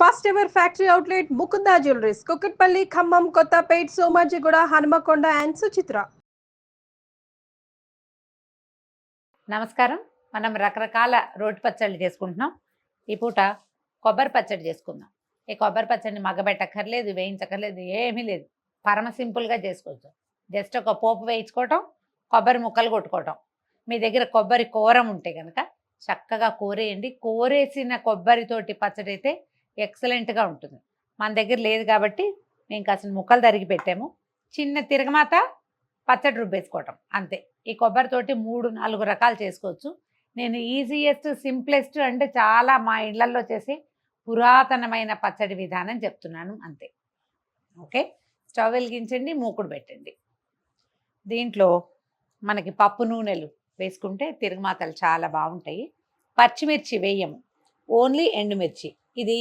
First ever factory outlet Mukunda jewelleries Kukatpally, Khammam, Kothapet, Somajiguda, Hanumakonda and Suchitra. నమస్కారం. మనం రకరకాల రోటి పచ్చళ్ళు చేసుకుంటున్నాం. ఈ పూట కొబ్బరి పచ్చడి చేసుకుందాం. ఈ కొబ్బరి పచ్చడిని మగ్గబెట్టక్కర్లేదు, వేయించక్కర్లేదు, ఏమీ లేదు. పరమ సింపుల్గా చేసుకోవచ్చు. జస్ట్ ఒక పోపు వేయించుకోవటం, కొబ్బరి ముక్కలు కొట్టుకోవటం. మీ దగ్గర కొబ్బరి కూరం ఉంటే కనుక చక్కగా కూరేయండి. కూరేసిన కొబ్బరితోటి పచ్చడి అయితే ఎక్సలెంట్గా ఉంటుంది. మన దగ్గర లేదు కాబట్టి మేము కాసిన ముక్కలు తరిగి పెట్టాము. చిన్న తిరగమాత పచ్చడి రుబ్బేసుకోవటం అంతే. ఈ కొబ్బరితోటి 3-4 రకాలు చేసుకోవచ్చు. నేను ఈజియెస్ట్, సింప్లెస్ట్ అంటే చాలా మా ఇళ్లల్లో చేసే పురాతనమైన పచ్చడి విధానం చెప్తున్నాను అంతే. ఓకే, స్టవ్ వెలిగించండి, మూకుడు పెట్టండి. దీంట్లో మనకి పప్పు నూనెలు వేసుకుంటే తిరగమాతలు చాలా బాగుంటాయి. పచ్చిమిర్చి వేయము, ఓన్లీ ఎండుమిర్చి. ఇది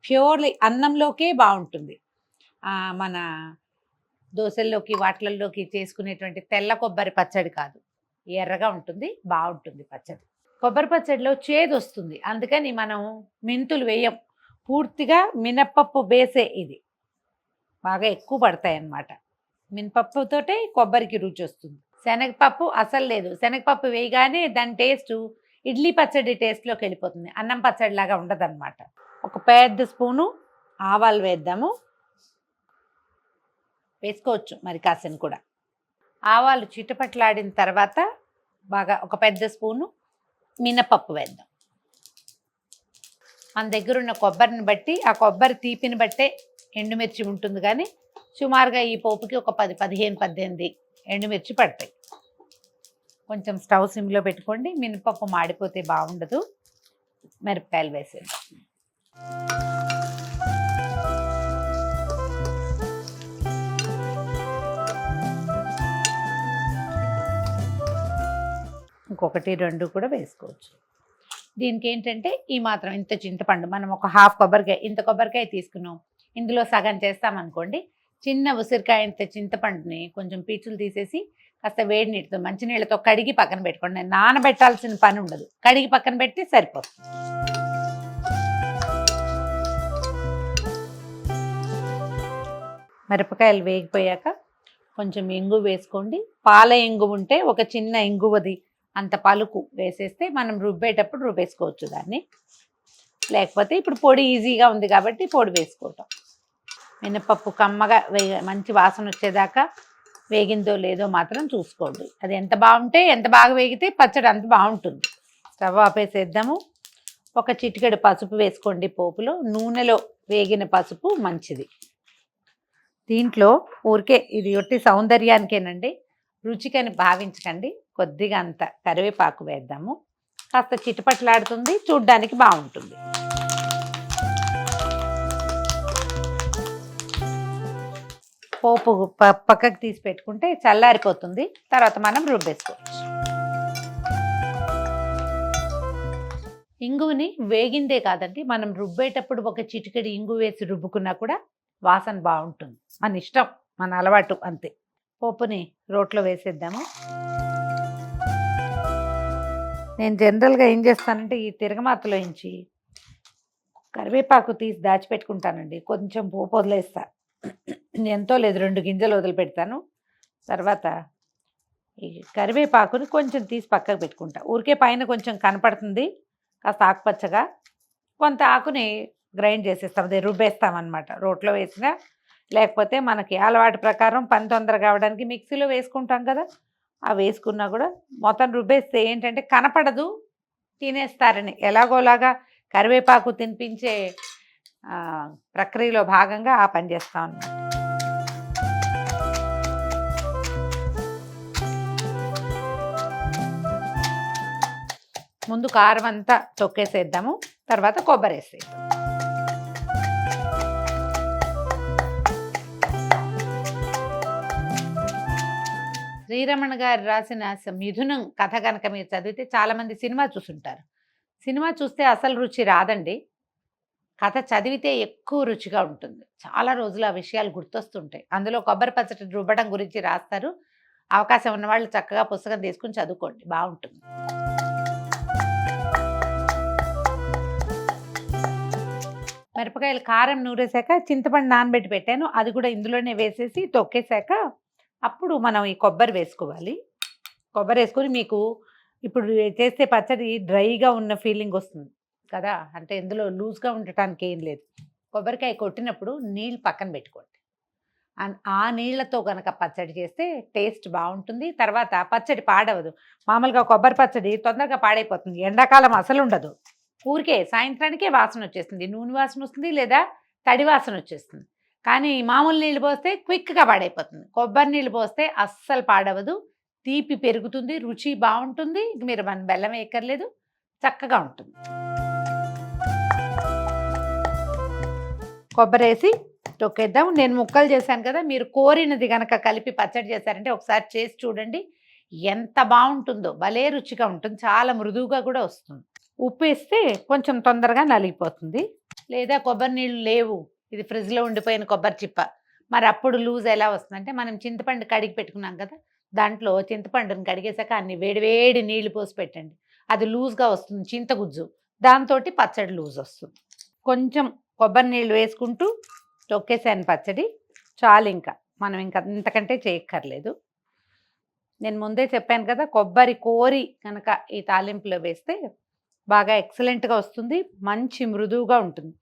ప్యూర్లీ అన్నంలోకే బాగుంటుంది. మన దోశల్లోకి వాటిలలోకి చేసుకునేటువంటి తెల్ల కొబ్బరి పచ్చడి కాదు, ఎర్రగా ఉంటుంది, బాగుంటుంది పచ్చడి. కొబ్బరి పచ్చడిలో చేదు వస్తుంది, అందుకని మనం మెంతులు వేయం. పూర్తిగా మినప్పప్పు బేసే ఇది, బాగా ఎక్కువ పడతాయి అన్నమాట. మినపప్పుతోటే కొబ్బరికి రుచి వస్తుంది. శనగపప్పు అసలు లేదు. శనగపప్పు వేయగానే దాని టేస్ట్ ఇడ్లీ పచ్చడి టేస్ట్లోకి వెళ్ళిపోతుంది, అన్నం పచ్చడిలాగా ఉండదు అనమాట. ఒక పెద్ద స్పూను ఆవాలు వేద్దాము. వేసుకోవచ్చు మరి కాసిన కూడా. ఆవాలు చిటపట్లాడిన తర్వాత బాగా ఒక పెద్ద స్పూను మినపప్పు వేద్దాం. మన దగ్గర ఉన్న కొబ్బరిని బట్టి, ఆ కొబ్బరి తీపిని బట్టే ఎండుమిర్చి ఉంటుంది, కానీ సుమారుగా ఈ పోపుకి ఒక 10-15-18 ఎండుమిర్చి పడతాయి. కొంచెం స్టవ్ సిమ్లో పెట్టుకోండి, మినపప్పు మాడిపోతే బాగుండదు. మిరపకాయలు వేసేది. ఇంకొకటి 2 కూడా వేసుకోవచ్చు. దీనికి ఏంటంటే ఈ మాత్రం ఇంత చింతపండు, మనం ఒక హాఫ్ కొబ్బరికాయ, ఇంత కొబ్బరికాయ తీసుకున్నాం, ఇందులో సగం చేస్తామనుకోండి. చిన్న ఉసిరికాయ ఇంత చింతపండుని కొంచెం పీచులు తీసేసి కాస్త వేడి నీటితో, మంచినీళ్ళతో కడిగి పక్కన పెట్టుకోండి. నానబెట్టాల్సిన పని ఉండదు, కడిగి పక్కన పెట్టి సరిపోతుంది. మిరపకాయలు వేగిపోయాక కొంచెం ఇంగు వేసుకోండి. పాల ఇంగు ఉంటే ఒక చిన్న ఇంగువది అంత పలుకు వేసేస్తే మనం రుబ్బేటప్పుడు రుబ్బేసుకోవచ్చు దాన్ని. లేకపోతే ఇప్పుడు పొడి ఈజీగా ఉంది కాబట్టి పొడి వేసుకోవటం. మినపప్పు కమ్మగా మంచి వాసన వచ్చేదాకా వేగిందో లేదో మాత్రం చూసుకోండి. అది ఎంత బాగుంటే, ఎంత బాగా వేగితే పచ్చడి అంత బాగుంటుంది. స్టవ్ ఆపేసేద్దాము. ఒక చిటికెడు పసుపు వేసుకోండి పోపులో. నూనెలో వేగిన పసుపు మంచిది. దీంట్లో ఊరికే ఇది ఒట్టి సౌందర్యానికేనండి, రుచికని భావించకండి. కొద్దిగా అంత కరివేపాకు వేద్దాము. కాస్త చిటపట్లాడుతుంది, చూడ్డానికి బాగుంటుంది. పోపు పక్కకు తీసి పెట్టుకుంటే చల్లారిపోతుంది, తర్వాత మనం రుబ్బేసుకోవచ్చు. ఇంగువని వేగిందే కాదండి, మనం రుబ్బేటప్పుడు ఒక చిటికెడు ఇంగు వేసి రుబ్బుకున్నా కూడా వాసన బాగుంటుంది. మన ఇష్టం, మన అలవాటు అంతే. పోపుని రోట్లో వేసేద్దాము. నేను జనరల్గా ఏం చేస్తానంటే ఈ తిరగమాతలో నుంచి కరివేపాకు తీసి దాచిపెట్టుకుంటానండి. కొంచెం పోపు వదిలేస్తా, ఎంతో లేదు 2 గింజలు వదిలిపెడతాను. తర్వాత ఈ కరివేపాకుని కొంచెం తీసి పక్కకు పెట్టుకుంటా. ఊరికే పైన కొంచెం కనపడుతుంది కాస్త ఆకుపచ్చగా, కొంత ఆకుని గ్రైండ్ చేసేస్తాం, అది రుబ్బేస్తామన్నమాట. రోట్లో వేసినా, లేకపోతే మనకి అలవాటు ప్రకారం పని తొందరగా అవడానికి మిక్సీలో వేసుకుంటాం కదా, ఆ వేసుకున్నా కూడా మొత్తం రుబ్బేస్తే ఏంటంటే కనపడదు, తినేస్తారని. ఎలాగోలాగా కరివేపాకు తినిపించే ప్రక్రియలో భాగంగా ఆ పని చేస్తాం అన్నమాట. ముందు కారం అంతా తొక్కేసేద్దాము, తర్వాత కొబ్బరి వేసేద్దాం. శ్రీరమణ గారు రాసిన మిథునం కథ కనుక మీరు చదివితే, చాలామంది సినిమా చూసుంటారు. సినిమా చూస్తే అసలు రుచి రాదండి, కథ చదివితే ఎక్కువ రుచిగా ఉంటుంది. చాలా రోజులు ఆ విషయాలు గుర్తొస్తుంటాయి. అందులో కొబ్బరి పచ్చడి రుబ్బడం గురించి రాస్తారు. అవకాశం ఉన్నవాళ్ళు చక్కగా పుస్తకం తీసుకుని చదువుకోండి, బాగుంటుంది. మిరపకాయలు కారం నూరేసాక చింతపండు నానబెట్టి పెట్టాను, అది కూడా ఇందులోనే వేసేసి తొక్కేసాక అప్పుడు మనం ఈ కొబ్బరి వేసుకోవాలి. కొబ్బరి వేసుకొని మీకు ఇప్పుడు చేస్తే పచ్చడి డ్రైగా ఉన్న ఫీలింగ్ వస్తుంది కదా, అంటే ఇందులో లూజ్గా ఉండటానికి ఏం లేదు. కొబ్బరికాయ కొట్టినప్పుడు నీళ్ళు పక్కన పెట్టుకోండి. ఆ నీళ్లతో కనుక పచ్చడి చేస్తే టేస్ట్ బాగుంటుంది. తర్వాత పచ్చడి పాడవదు. మామూలుగా కొబ్బరి పచ్చడి తొందరగా పాడైపోతుంది, ఎండాకాలం అసలు ఉండదు. ఊరికే సాయంత్రానికే వాసన వచ్చేస్తుంది, నూనె వాసన వస్తుంది లేదా తడి వాసన వచ్చేస్తుంది. కానీ మామూలు నీళ్ళు పోస్తే క్విక్గా పాడైపోతుంది. కొబ్బరి నీళ్ళు పోస్తే అస్సలు పాడవదు, తీపి పెరుగుతుంది, రుచి బాగుంటుంది. మీరు మన బెల్లం వేయక్కర్లేదు, చక్కగా ఉంటుంది. కొబ్బరి వేసి తొక్కేద్దాం. నేను ముక్కలు చేశాను కదా, మీరు కోరినది కనుక కలిపి పచ్చడి చేశారంటే ఒకసారి చేసి చూడండి, ఎంత బాగుంటుందో. భలే రుచిగా ఉంటుంది, చాలా మృదువుగా కూడా వస్తుంది. ఉప్పు వేస్తే కొంచెం తొందరగా నలిగిపోతుంది. లేదా కొబ్బరి నీళ్ళు లేవు, ఇది ఫ్రిడ్జ్లో ఉండిపోయిన కొబ్బరి చిప్ప, మరి అప్పుడు లూజ్ ఎలా వస్తుందంటే మనం చింతపండు కడిగి పెట్టుకున్నాం కదా, దాంట్లో చింతపండుని కడిగేసాక అన్ని వేడివేడి నీళ్లు పోసి పెట్టండి, అది లూజ్గా వస్తుంది, చింతగుజ్జు. దాంతో పచ్చడి లూజ్ వస్తుంది. కొంచెం కొబ్బరి నీళ్ళు వేసుకుంటూ తొక్కేసాను పచ్చడి, చాలు. ఇంకా మనం ఇంకా ఇంతకంటే చేయక్కర్లేదు. నేను ముందే చెప్పాను కదా, కొబ్బరి కోరి కనుక ఈ తాలింపులో వేస్తే బాగా ఎక్సలెంట్గా వస్తుంది, మంచి మృదువుగా ఉంటుంది.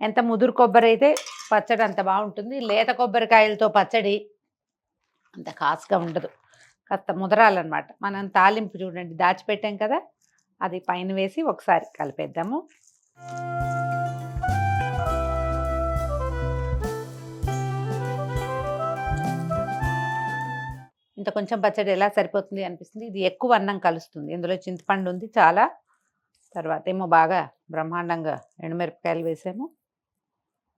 ఎంత ముదురు కొబ్బరి అయితే పచ్చడి అంత బాగుంటుంది. లేత కొబ్బరికాయలతో పచ్చడి అంత కాస్గా ఉండదు, కాస్త ముదరాలన్నమాట. మనం తాలింపు చూడండి దాచిపెట్టాం కదా, అది పైన వేసి ఒకసారి కలిపేద్దాము. ఇంత కొంచెం పచ్చడి ఎలా సరిపోతుంది అనిపిస్తుంది. ఇది ఎక్కువ అన్నం కలుస్తుంది, ఇందులో చింతపండు ఉంది చాలా. తర్వాత ఏమో బాగా బ్రహ్మాండంగా ఎండుమిరపకాయలు వేసాము.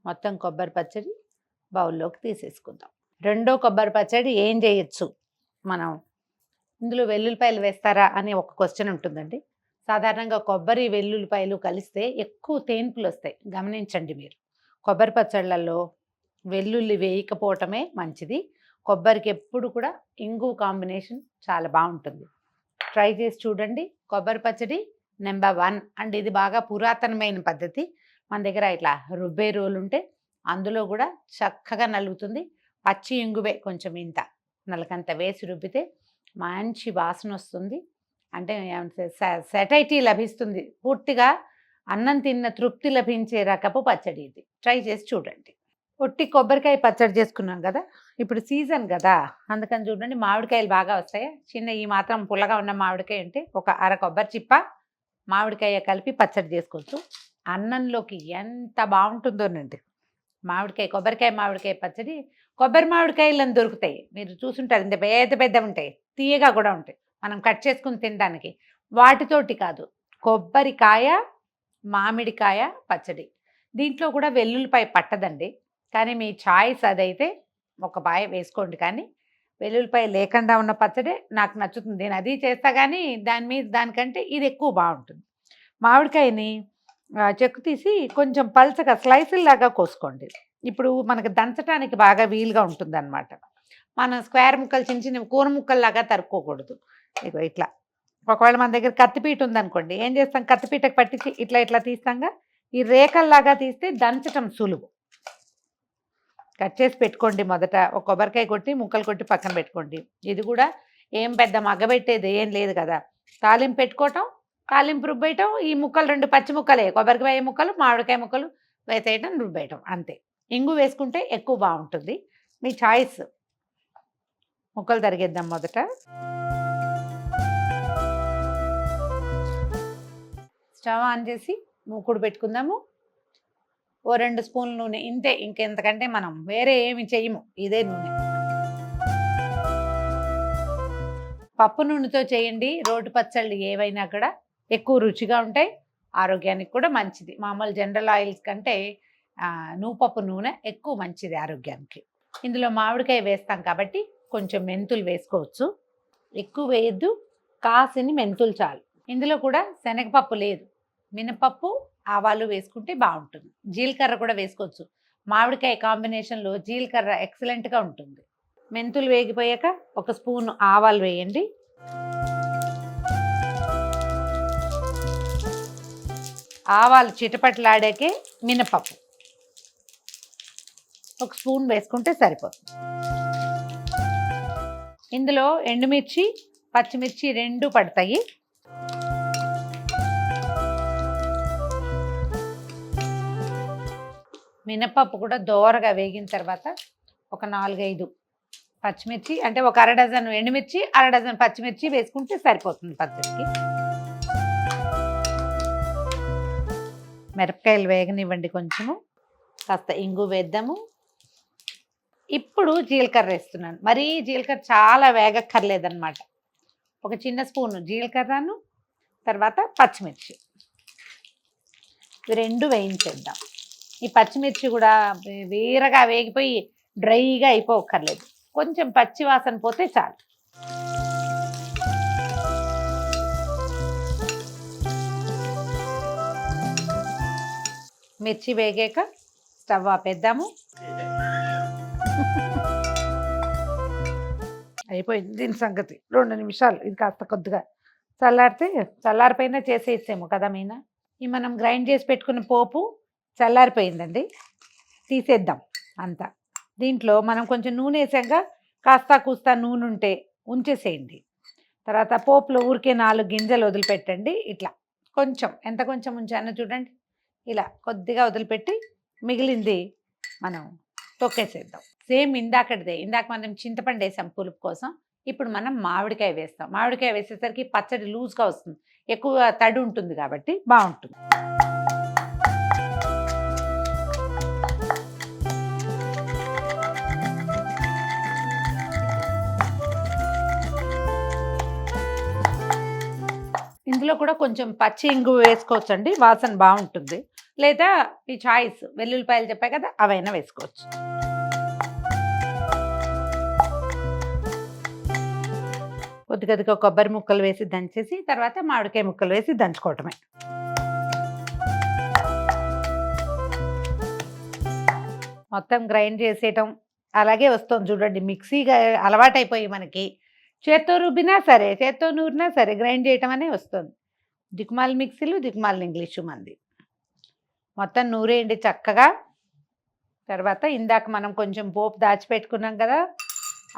మొత్తం కొబ్బరి పచ్చడి బౌల్లోకి తీసేసుకుందాం. రెండో కొబ్బరి పచ్చడి ఏం చేయొచ్చు మనం, ఇందులో వెల్లుల్లిపాయలు వేస్తారా అని ఒక క్వశ్చన్ ఉంటుందండి. సాధారణంగా కొబ్బరి వెల్లుల్లిపాయలు కలిస్తే ఎక్కువ తేన్పులు వస్తాయి, గమనించండి మీరు. కొబ్బరి పచ్చళ్ళల్లో వెల్లుల్లి వేయకపోవటమే మంచిది. కొబ్బరికి ఎప్పుడు కూడా ఇంగు కాంబినేషన్ చాలా బాగుంటుంది, ట్రై చేసి చూడండి. కొబ్బరి పచ్చడి నెంబర్ 1 అండ్ ఇది బాగా పురాతనమైన పద్ధతి. మన దగ్గర ఇట్లా రుబ్బే రోలు ఉంటే అందులో కూడా చక్కగా నలుగుతుంది. పచ్చి ఇంగువే కొంచెం ఇంత నలకంత వేసి రుబ్బితే మంచి వాసన వస్తుంది. అంటే సెటైటీ లభిస్తుంది, పూర్తిగా అన్నం తిన్న తృప్తి లభించే రకపు పచ్చడి ఇది. ట్రై చేసి చూడండి. ఒట్టి కొబ్బరికాయ పచ్చడి చేసుకున్నాం కదా, ఇప్పుడు సీజన్ కదా, అందుకని చూడండి మామిడికాయలు బాగా వస్తాయి. చిన్న ఈ మాత్రం పుల్లగా ఉన్న మామిడికాయ అంటే ఒక అర కొబ్బరి చిప్ప మామిడికాయ కలిపి పచ్చడి చేసుకోవచ్చు. అన్నంలోకి ఎంత బాగుంటుందోనండి. కొబ్బరికాయ మామిడికాయ పచ్చడి, కొబ్బరి మామిడికాయలను దొరుకుతాయి, మీరు చూసుంటారు, ఇంత పెద్ద పెద్ద ఉంటాయి, తీయగా కూడా ఉంటాయి, మనం కట్ చేసుకుని తినడానికి. వాటితోటి కాదు, కొబ్బరికాయ మామిడికాయ పచ్చడి. దీంట్లో కూడా వెల్లుల్లిపాయ పట్టదండి, కానీ మీ చాయిస్ అదైతే ఒక పాయ వేసుకోండి. కానీ వెల్లుల్లిపాయ లేకుండా ఉన్న పచ్చడే నాకు నచ్చుతుంది, నేను అది చేస్తా. కానీ దానికంటే ఇది ఎక్కువ బాగుంటుంది. మామిడికాయని చెక్కు తీసి కొంచెం పల్చగా స్లైసుల్లాగా కోసుకోండి. ఇప్పుడు మనకు దంచడానికి బాగా వీలుగా ఉంటుంది అన్నమాట. మనం స్క్వేర్ ముక్కలు చిన్న చిన్న కూర ముక్కల్లాగా తరుక్కోకూడదు. ఇగో ఇట్లా. ఒకవేళ మన దగ్గర కత్తిపీట ఉందనుకోండి, ఏం చేస్తాం, కత్తిపీటకు పట్టించి ఇట్లా ఇట్లా తీస్తాంగా, ఈ రేఖల్లాగా తీస్తే దంచటం సులువు. కట్ చేసి పెట్టుకోండి. మొదట ఒక కొబ్బరికాయ కొట్టి ముక్కలు కొట్టి పక్కన పెట్టుకోండి. ఇది కూడా ఏం పెద్ద మగ్గబెట్టేది ఏం లేదు కదా, తాలింపు పెట్టుకోవటం, తాలింపు రుబ్బేయటం, ఈ ముక్కలు 2 పచ్చి ముక్కలే, కొబ్బరికాయ ముక్కలు మామిడికాయ ముక్కలు వేసేయటం, రుబ్బేయటం, అంతే. ఇంగు వేసుకుంటే ఎక్కువ బాగుంటుంది, మీ చాయిస్. ముక్కలు తరిగేద్దాం. మొదట స్టవ్ ఆన్ చేసి మూకుడు పెట్టుకుందాము. ఓ 2 స్పూన్ల నూనె, ఇంతే, ఇంకెంతకంటే మనం వేరే ఏమి చేయము, ఇదే నూనె. పప్పు నూనెతో చేయండి రోటి పచ్చళ్ళు ఏవైనా కూడా ఎక్కువ రుచిగా ఉంటాయి, ఆరోగ్యానికి కూడా మంచిది. మామూలు జనరల్ ఆయిల్స్ కంటే నూపప్పు నూనె ఎక్కువ మంచిది ఆరోగ్యానికి. ఇందులో మామిడికాయ వేస్తాం కాబట్టి కొంచెం మెంతులు వేసుకోవచ్చు, ఎక్కువ వేయద్దు, కాసిని మెంతులు చాలు. ఇందులో కూడా శనగపప్పు లేదు, మినపప్పు ఆవాలు వేసుకుంటే బాగుంటుంది. జీలకర్ర కూడా వేసుకోవచ్చు, మామిడికాయ కాంబినేషన్లో జీలకర్ర ఎక్సలెంట్గా ఉంటుంది. మెంతులు వేగిపోయాక 1 స్పూన్ ఆవాలు వేయండి. ఆవాలు చిటపట్లాడాకే మినపప్పు, ఒక స్పూన్ వేసుకుంటే సరిపోతుంది. ఇందులో ఎండుమిర్చి పచ్చిమిర్చి 2 పడతాయి. మినపప్పు కూడా దోరగా వేగిన తర్వాత ఒక 4-5 పచ్చిమిర్చి, అంటే ఒక అర డజన్ ఎండుమిర్చి, అర డజన్ పచ్చిమిర్చి వేసుకుంటే సరిపోతుంది పచ్చడికి. మిరపకాయలు వేగనివ్వండి, కొంచెము కాస్త ఇంగు వేద్దాము. ఇప్పుడు జీలకర్ర వేస్తున్నాను. మరీ జీలకర్ర చాలా వేగక్కర్లేదన్నమాట. ఒక చిన్న స్పూను జీలకర్రను, తర్వాత పచ్చిమిర్చి, ఇవి 2 వేయించేద్దాం. ఈ పచ్చిమిర్చి కూడా వీరగా వేగిపోయి డ్రైగా అయిపోకర్లేదు, కొంచెం పచ్చి వాసన పోతే చాలు. మిర్చి వేగాక స్టవ్ ఆపేద్దాము. అయిపోయింది దీని సంగతి. 2 నిమిషాలు ఇది కాస్త కొద్దిగా చల్లారితే, చల్లారిపోయినా చేసేసాము కదా మీనా. ఈ మనం గ్రైండ్ చేసి పెట్టుకున్న పోపు చల్లారిపోయిందండి, తీసేద్దాం అంతా. దీంట్లో మనం కొంచెం నూనె వేసాక కాస్త కూస్తా నూనె ఉంటే ఉంచేసేయండి. తర్వాత పోపులో ఊరికే 4 గింజలు వదిలిపెట్టండి. ఇట్లా కొంచెం, ఎంత కొంచెం ఉంచానో చూడండి, ఇలా కొద్దిగా వదిలిపెట్టి మిగిలింది మనం తొక్కేసేద్దాం. సేమ్ ఇందాకటిదే. ఇందాక మనం చింతపండు వేసాం పులుపు కోసం, ఇప్పుడు మనం మామిడికాయ వేస్తాం. మామిడికాయ వేసేసరికి పచ్చడి లూజ్గా వస్తుంది, ఎక్కువ తడి ఉంటుంది కాబట్టి బాగుంటుంది. ఇందులో కూడా కొంచెం పచ్చి ఇంగు వేసుకోవచ్చండి, వాసన బాగుంటుంది. లేదా ఈ చాయిస్ వెల్లుల్లిపాయలు చెప్పాయి కదా, అవైనా వేసుకోవచ్చు. కొద్దిగా కొబ్బరి ముక్కలు వేసి దంచేసి తర్వాత మామిడికాయ ముక్కలు వేసి దంచుకోవటమే. మొత్తం గ్రైండ్ చేసేయటం అలాగే వస్తుంది చూడండి. మిక్సీగా అలవాటైపోయి మనకి చేత్తో రుబ్బినా సరే, చేత్తో నూరినా సరే గ్రైండ్ చేయటం అనే వస్తుంది. దిక్కుమాల మిక్సీలు, దిక్కుమాల ఇంగ్లీషు మంది. మొత్తం నూరేయండి చక్కగా. తర్వాత ఇందాక మనం కొంచెం పోపు దాచిపెట్టుకున్నాం కదా,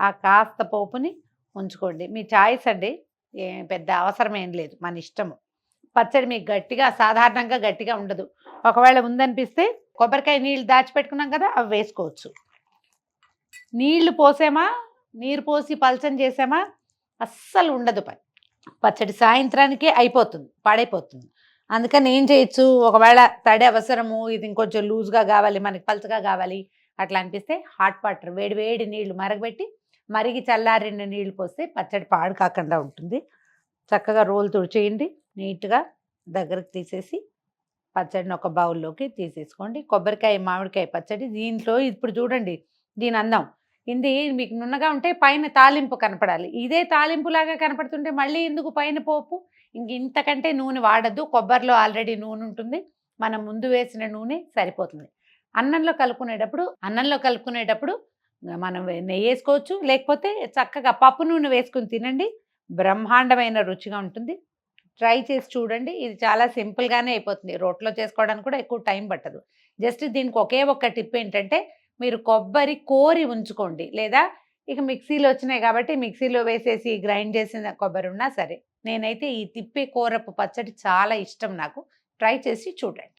ఆ కాస్త పోపుని ఉంచుకోండి. మీ చాయిస్ అండి, పెద్ద అవసరం ఏం లేదు, మన ఇష్టము. పచ్చడి మీకు గట్టిగా, సాధారణంగా గట్టిగా ఉండదు. ఒకవేళ ఉందనిపిస్తే కొబ్బరికాయ నీళ్ళు దాచిపెట్టుకున్నాం కదా, అవి వేసుకోవచ్చు. నీళ్లు పోసామా, నీరు పోసి పల్చని చేసామా అస్సలు ఉండదు పచ్చడి. సాయంత్రానికే అయిపోతుంది, పాడైపోతుంది. అందుకని ఏం చేయొచ్చు, ఒకవేళ తడి అవసరము, ఇది ఇంకొంచెం లూజ్గా కావాలి, మనకి పల్చగా కావాలి అట్లా అనిపిస్తే హాట్ వాటర్, వేడి నీళ్లు మరగబెట్టి మరిగి చల్లారిన నీళ్లు పోస్తే పచ్చడి పాడు కాకుండా ఉంటుంది. చక్కగా రోలు తుడిచేయండి, నీట్గా దగ్గరకు తీసేసి పచ్చడిని ఒక బౌల్లోకి తీసేసుకోండి. కొబ్బరికాయ మామిడికాయ పచ్చడి. దీంట్లో ఇప్పుడు చూడండి దీని అందం, ఇది మీకు నున్నగా ఉంటే పైన తాలింపు కనపడాలి. ఇదే తాలింపులాగా కనపడుతుంటే మళ్ళీ ఎందుకు పైన పోపు? ఇంతకంటే నూనె వాడద్దు, కొబ్బరిలో ఆల్రెడీ నూనె ఉంటుంది, మనం ముందు వేసిన నూనె సరిపోతుంది. అన్నంలో కలుపుకునేటప్పుడు మనం నెయ్యి వేసుకోవచ్చు, లేకపోతే చక్కగా పప్పు నూనె వేసుకుని తినండి, బ్రహ్మాండమైన రుచిగా ఉంటుంది. ట్రై చేసి చూడండి. ఇది చాలా సింపుల్గానే అయిపోతుంది, రోట్లో చేసుకోవడానికి కూడా ఎక్కువ టైం పట్టదు. జస్ట్ దీనికి ఒకే ఒక్క టిప్ ఏంటంటే, మీరు కొబ్బరి కోరి ఉంచుకోండి, లేదా ఇక మిక్సీలో వచ్చినాయి కాబట్టి మిక్సీలో వేసేసి గ్రైండ్ చేసిన కొబ్బరి ఉన్నా సరే. నేనైతే ఈ తిప్పే కూరపు పచ్చడి చాలా ఇష్టం నాకు. ట్రై చేసి చూడండి.